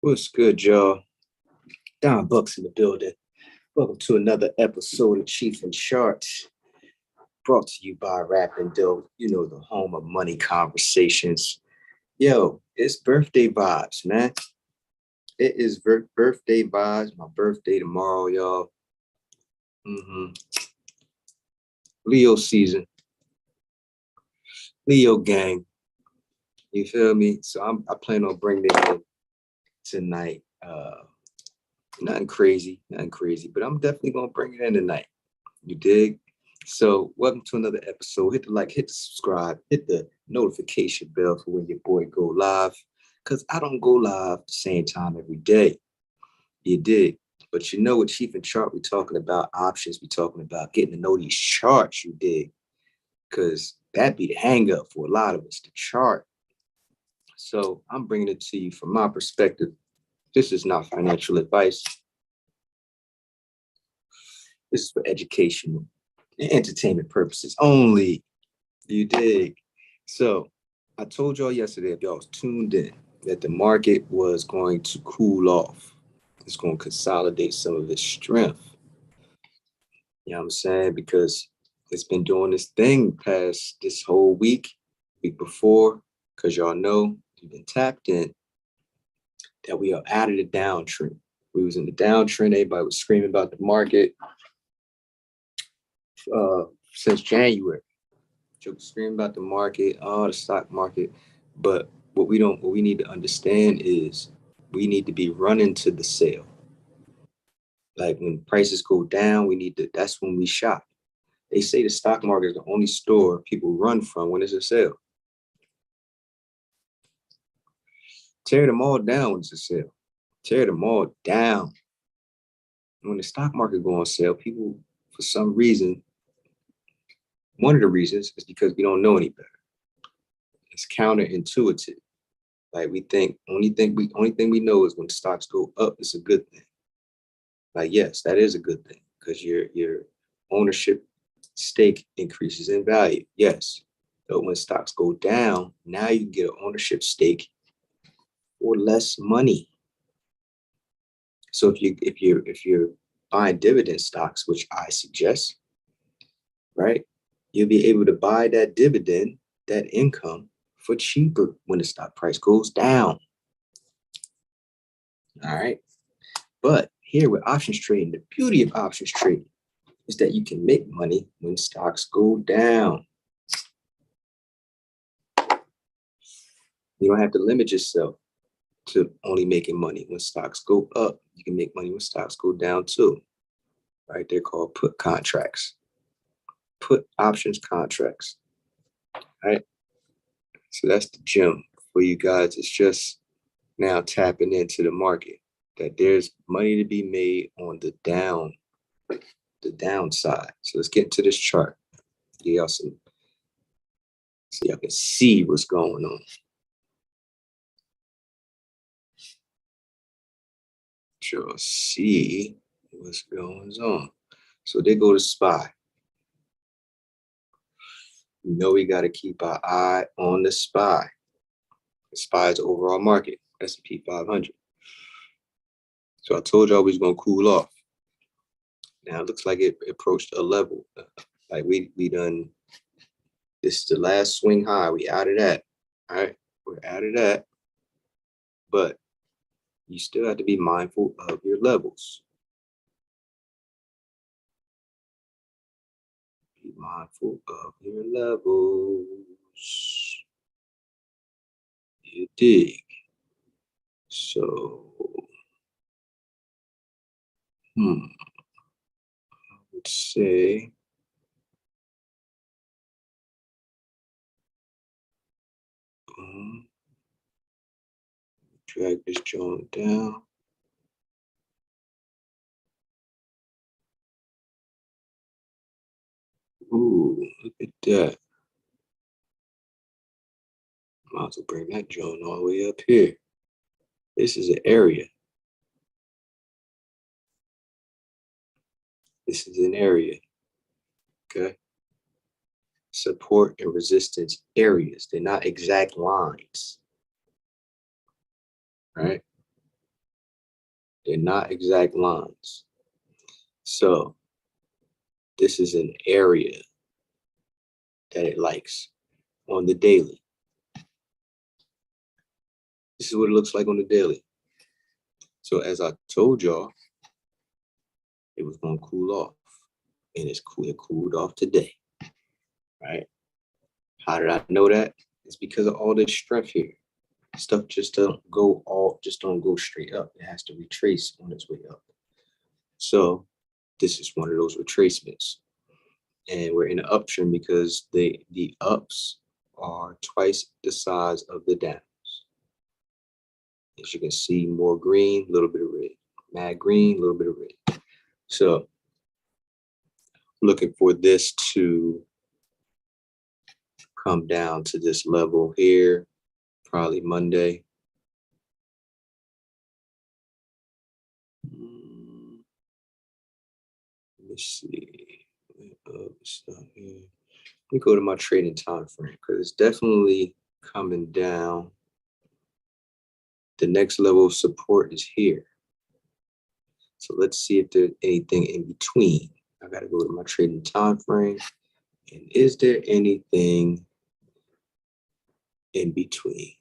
What's good, y'all? Don Bucks in the building. Welcome to another episode of Cheef and Charts, brought to you by Rap and Dough, the home of money conversations. Yo, it's birthday vibes, man. It is birthday vibes. My birthday tomorrow, y'all. hmm Leo season, Leo gang. You feel me? So I plan on bringing it in tonight. Nothing crazy, but I'm definitely gonna bring it in tonight. You dig? So, welcome to another episode. Hit the like, hit the subscribe, hit the notification bell for when your boy go live. Cause I don't go live the same time every day. You dig? But you know what Cheef and Chart we talking about options. We talking about getting to know these charts. You dig? Cause that be the hang up for a lot of us, the chart. So I'm bringing it to you from my perspective. This is not financial advice. This is for educational and entertainment purposes only. You dig? So I told y'all yesterday, if y'all was tuned in, that the market was going to cool off. It's going to consolidate some of its strength. You know what I'm saying? Because it's been doing this thing past this whole week before, because y'all know we've been tapped in that we are out of the downtrend. We was in the downtrend. Everybody was screaming about the market since January. Joke screaming about the market, the stock market. But what we need to understand is we need to be running to the sale. Like when prices go down, that's when we shop. They say the stock market is the only store people run from when it's a sale. Tear them all down when it's a sale. Tear them all down. When the stock market go on sale, people, for some reason, one of the reasons is because we don't know any better. It's counterintuitive. Like we think only thing we know is when stocks go up, it's a good thing. Like yes, that is a good thing because your ownership stake increases in value. Yes, but when stocks go down, now you can get an ownership stake for less money. So if you're buying dividend stocks, which I suggest, right, you'll be able to buy that dividend, that income for cheaper when the stock price goes down. All right. But here with options trading, the beauty of options trading is that you can make money when stocks go down. You don't have to limit yourself to only making money when stocks go up. You can make money when stocks go down too. Right? They're called put contracts, put options contracts. Right? So that's the gem for you guys. It's just now tapping into the market that there's money to be made on the downside. So let's get into this chart. Y'all some so y'all can see what's going on. Sure, see what's going on. So they go to SPY. You know we got to keep our eye on the SPY. The SPY is the overall market, S&P 500. So I told y'all we was going to cool off. Now it looks like it approached a level. Like we done, this is the last swing high. We out of that. All right, we're out of that. But you still have to be mindful of your levels. Be mindful of your levels. You dig? So, I would say drag this joint down. Ooh, look at that. Might as well bring that joint all the way up here. This is an area. This is an area. Okay. Support and resistance areas. They're not exact lines. Right? They're not exact lines. So this is an area that it likes on the daily. This is what it looks like on the daily. So as I told y'all, it was going to cool off, and it cooled off today, right? How did I know that? It's because of all this strength here. Stuff just don't go straight up. It has to retrace on its way up. So this is one of those retracements, and we're in an uptrend because the ups are twice the size of the downs. As you can see, more green, a little bit of red. Mad green, a little bit of red. So looking for this to come down to this level here, probably Monday. Let me see. Let me go to my trading time frame because it's definitely coming down. The next level of support is here. So let's see if there's anything in between. I got to go to my trading time frame. And is there anything in between?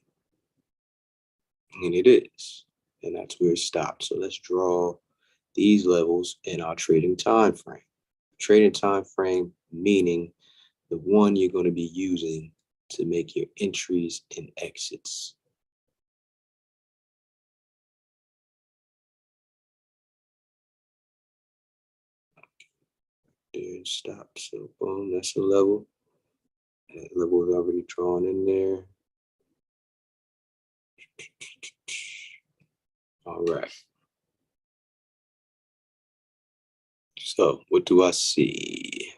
And it is. And that's where it stopped. So let's draw these levels in our trading time frame. Trading time frame meaning the one you're going to be using to make your entries and exits. There and stop. So boom, that's a level. That level is already drawn in there. All right. So what do I see?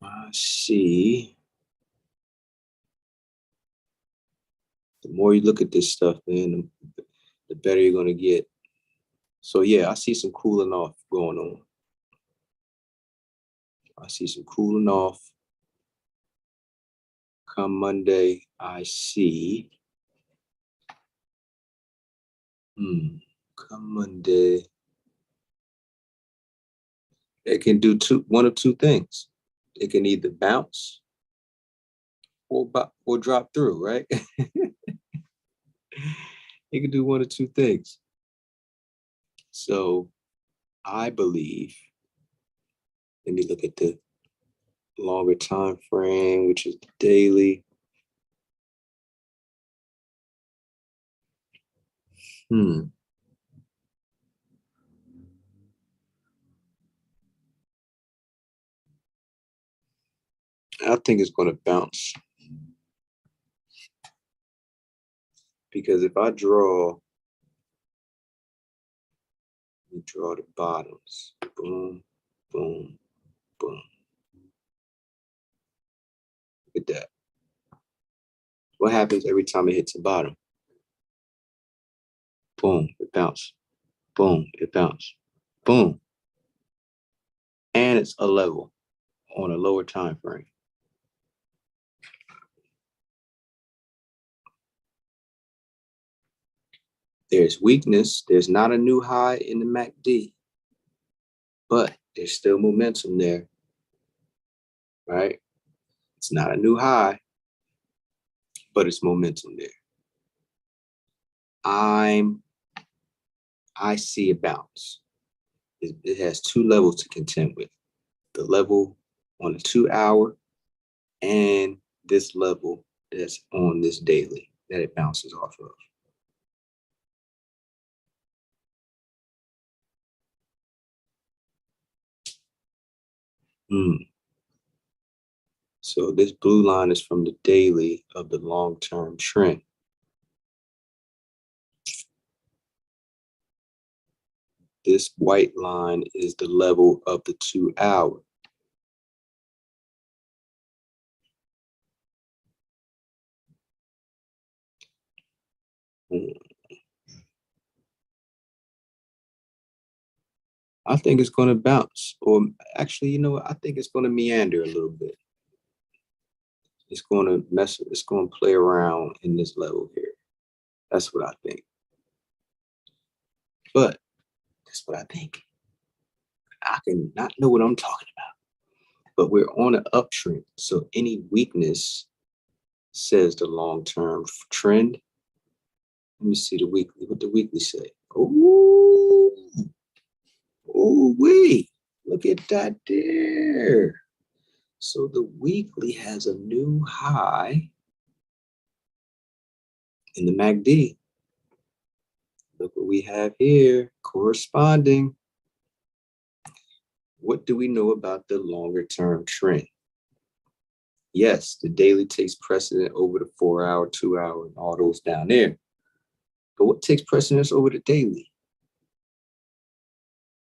I see. The more you look at this stuff, man, the better you're going to get. So yeah, I see some cooling off going on. I see some cooling off. Come Monday, I see. Come Monday, it can do one of two things. It can either bounce or drop through, right? It can do one of two things. So I believe, let me look at the longer time frame, which is the daily. I think it's going to bounce. Because if I draw the bottoms. Boom, boom, boom. Look at that. What happens every time it hits the bottom? Boom, it bounces. Boom, it bounces. Boom. And it's a level on a lower time frame. There's weakness. There's not a new high in the MACD, but there's still momentum there, right? It's not a new high, but it's momentum there. I see a bounce. It has two levels to contend with. The level on the 2 hour and this level that's on this daily that it bounces off of. So this blue line is from the daily of the long-term trend. This white line is the level of the 2 hour. I think it's going to bounce, or actually, you know what? I think it's going to meander a little bit. It's going to play around in this level here. That's what I think. But that's what I think. I can not know what I'm talking about. But we're on an uptrend. So any weakness says the long-term trend. Let me see the weekly. What the weekly say? Oh, wait. Look at that there. So the weekly has a new high in the MACD. Look what we have here, corresponding. What do we know about the longer term trend? Yes, the daily takes precedent over the 4 hour, 2 hour, and all those down there. But what takes precedence over the daily?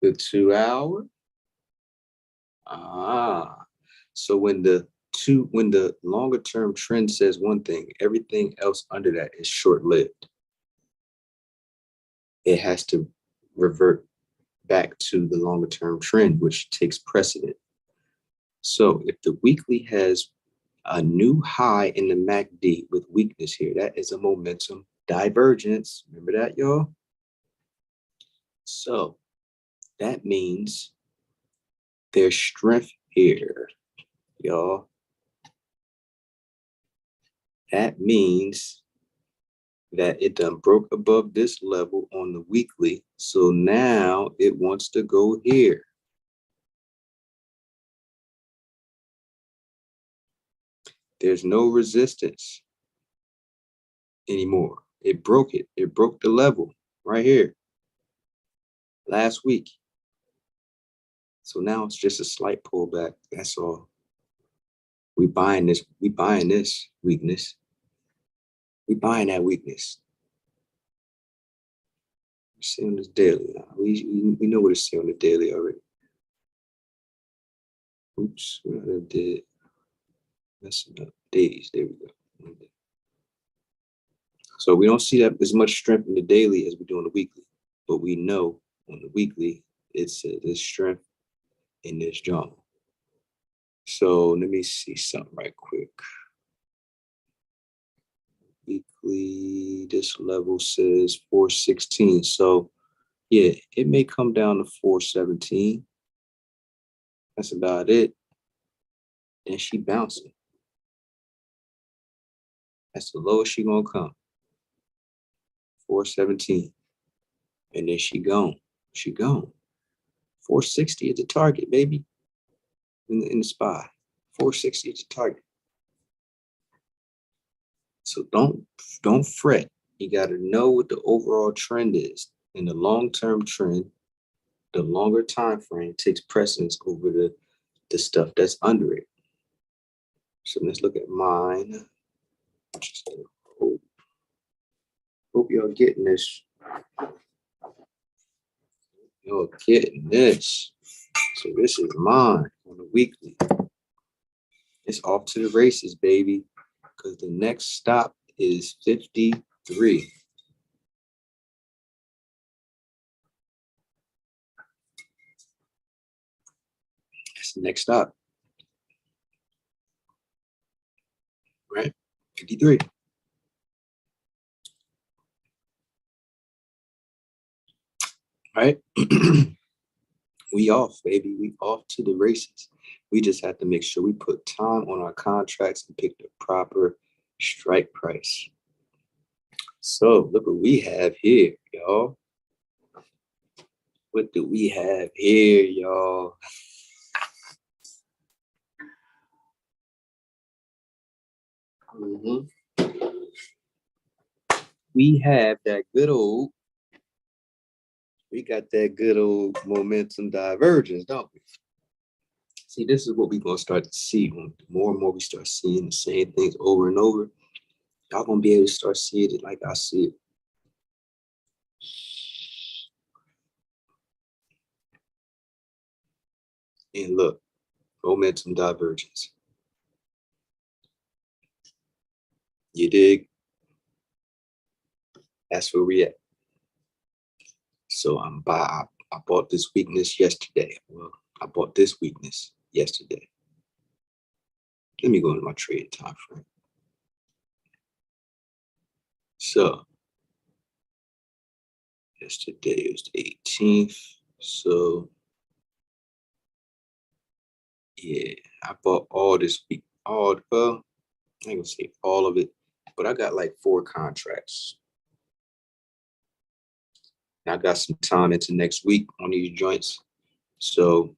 The 2 hour? So when the longer term trend says one thing, everything else under that is short lived. It has to revert back to the longer term trend, which takes precedent. So if the weekly has a new high in the MACD with weakness here, that is a momentum divergence. Remember that, y'all? So that means there's strength here, y'all. That means that it done broke above this level on the weekly. So now it wants to go here. There's no resistance anymore. It broke it. It broke the level right here last week. So now it's just a slight pullback. That's all. We buying this. We buying this weakness. We buying that weakness. We see on this daily. We know what it's saying on the daily already. Oops, what I did. Messing up days. There we go. So we don't see that as much strength in the daily as we do on the weekly, but we know on the weekly it's there's strength in this jump. So let me see something right quick. Weekly, this level says 416. So yeah, it may come down to 417. That's about it. And she bouncing. That's the lowest she gonna come. 417. And then she gone. She gone. 460 is the target, baby. In the spy. 460 is the target. So don't fret. You got to know what the overall trend is. In the long-term trend, the longer time frame takes precedence over the stuff that's under it. So let's look at mine. Hope y'all getting this. Y'all getting this. So this is mine on the weekly. It's off to the races, baby, because the next stop is 53. That's the next stop. Right? 53. Right? We off, baby. We off to the races. We just have to make sure we put time on our contracts and pick the proper strike price. So look what we have here, y'all. What do we have here, y'all? We have that good old, we got that good old momentum divergence, don't we? See, this is what we're going to start to see. When more and more we start seeing the same things over and over, y'all going to be able to start seeing it like I see it. And look, momentum divergence. You dig? That's where we at. So I bought this weakness yesterday. Well, I bought this weakness yesterday. Let me go into my trade time frame. So Yesterday is the 18th. So yeah, I bought all this week. All well, I ain't gonna say all of it, but I got like 4 contracts. And I got some time into next week on these joints. So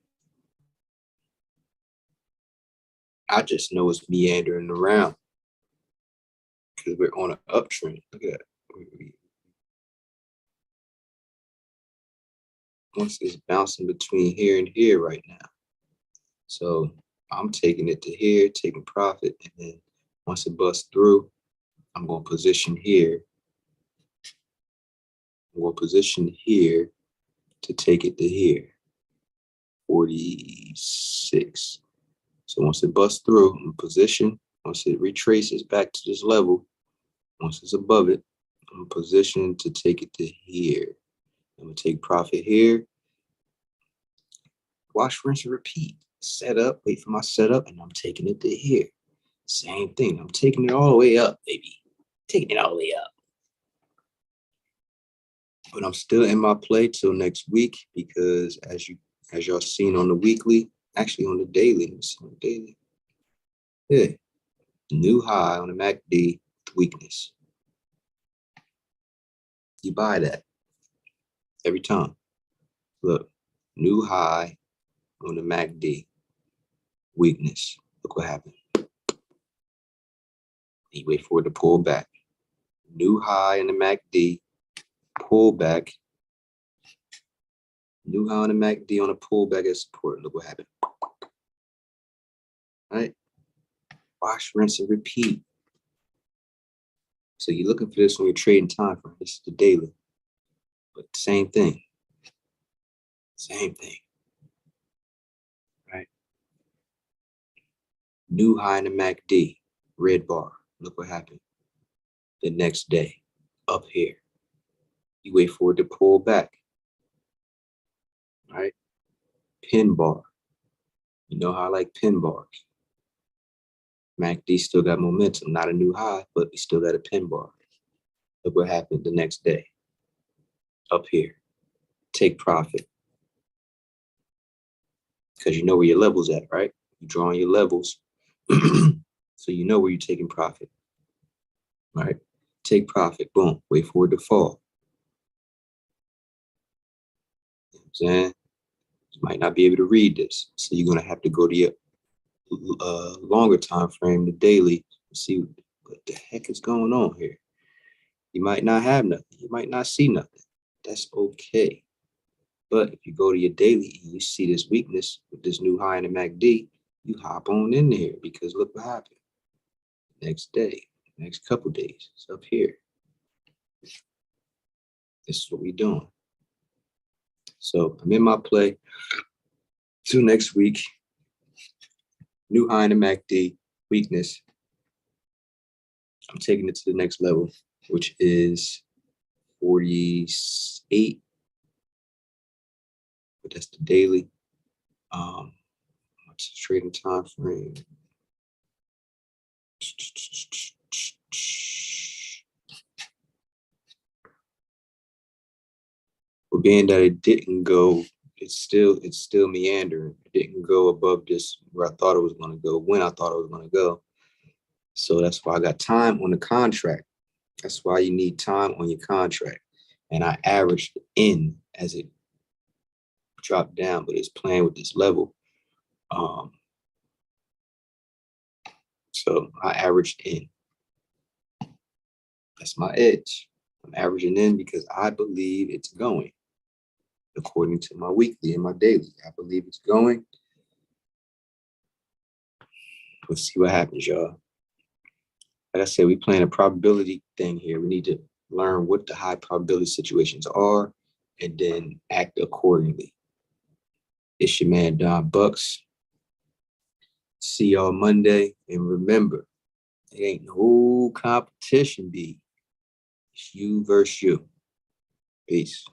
I just know it's meandering around because we're on an uptrend. Look at that. Once it's bouncing between here and here right now. So I'm taking it to here, taking profit. And then once it busts through, I'm going to position here. I'm going to position here to take it to here. 46. So once it busts through, I'm in position. Once it retraces back to this level, once it's above it, I'm in position to take it to here. I'm going to take profit here. Watch, rinse, and repeat. Set up, wait for my setup, and I'm taking it to here. Same thing. I'm taking it all the way up, baby. Taking it all the way up. But I'm still in my play till next week because as y'all seen on the weekly, actually on the daily, yeah, new high on the MACD weakness. You buy that every time. Look, new high on the MACD weakness. Look what happened. You wait for it to pull back. New high in the MACD, pull back. New high on the MACD on a pullback as support. Look what happened. All right. Wash, rinse, and repeat. So you're looking for this when you're trading time frame. This is the daily. But same thing. Same thing. Right? New high in the MACD, red bar. Look what happened. The next day, up here. You wait for it to pull back. Right? Pin bar. You know how I like pin bars. MACD still got momentum, not a new high, but we still got a pin bar. Look what happened the next day. Up here. Take profit. Because you know where your level's at, right? You're drawing your levels. So you know where you're taking profit. Right? Take profit. Boom. Wait for it to fall. You know what I'm saying? You might not be able to read this. So you're going to have to go to your longer time frame, the daily, and see what the heck is going on here. You might not have nothing. You might not see nothing. That's okay. But if you go to your daily and you see this weakness with this new high in the MACD, you hop on in there because look what happened. Next day, next couple days, it's up here. This is what we're doing. So I'm in my play. Till next week. New high in the MACD, weakness. I'm taking it to the next level, which is 48. But that's the daily. What's the trading time frame? But being that it didn't go, it's still meandering. It didn't go above this where I thought it was going to go, when I thought it was going to go. So that's why I got time on the contract. That's why you need time on your contract. And I averaged in as it dropped down, but it's playing with this level. So I averaged in. That's my edge. I'm averaging in because I believe it's going. According to my weekly and my daily, I believe it's going. Let's see what happens, y'all. Like I said, we playing a probability thing here. We need to learn what the high probability situations are and then act accordingly. It's your man, Don Bucks. See y'all Monday. And remember, it ain't no competition, B. It's you versus you. Peace.